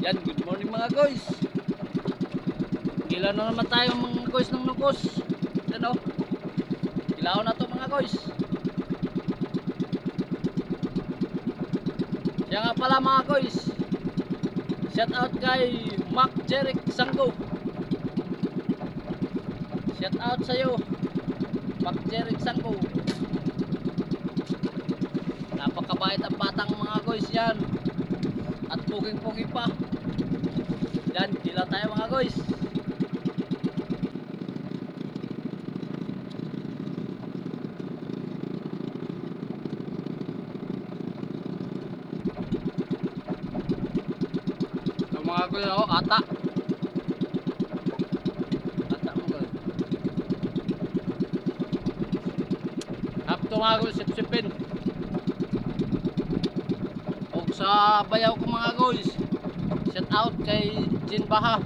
Yan, good morning mga guys. Gilaw na naman tayo mga guys ng nukos. Yan o. Gilaw na to mga guys. Yan nga pala mga guys. Shout out kay Mac Jeric Sanggo. Shout out sa'yo Mac Jeric Sanggo. Napakabait ang batang mga guys yan. At puging-pugi pa. Yan, gilaw tayo mga guys. Ito mga guys, oh, ata. Ata mga guys. Hapto mga guys, sip-sipin. O sa bayaw ko mga guys. Shout out kay Jin Baha.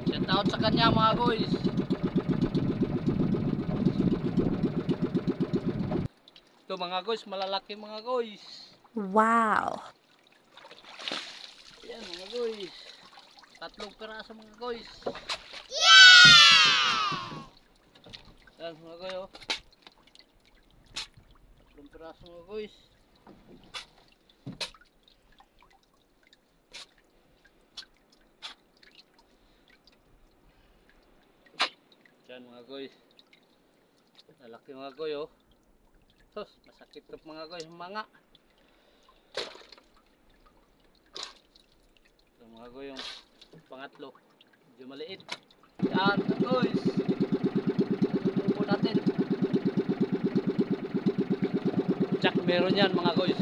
Shout out sa kanya mga guys. Ito mga guys, malalaki mga guys. Wow. Ayan mga guys. 3 piraso mga guys. Ayan mga guys oh. 3 piraso mga guys. Yan mga guys. Lalaki mga guys oh. Sos, masakit ka mga guys mga. Ito mga guys yung pangatlo. Medyo maliit. Yan mga guys. Tupo natin. Jack meron yan mga guys.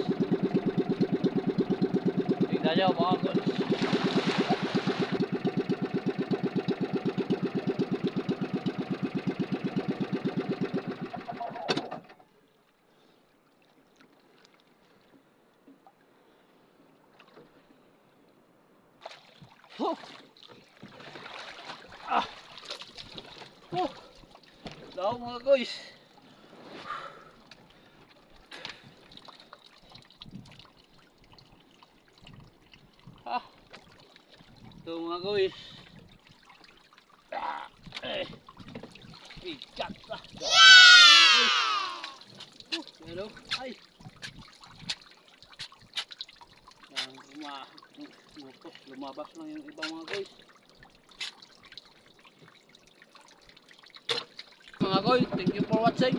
Tingnan nyo mga guys. Oh. Ah. Oh. Daw mga guys. Ah. Ito mga guys. Ah. Eh. Ikat ah. Yeah! Hello. Ay. Lumabas lang yung ibang mga guys. Mga guys, thank you for watching.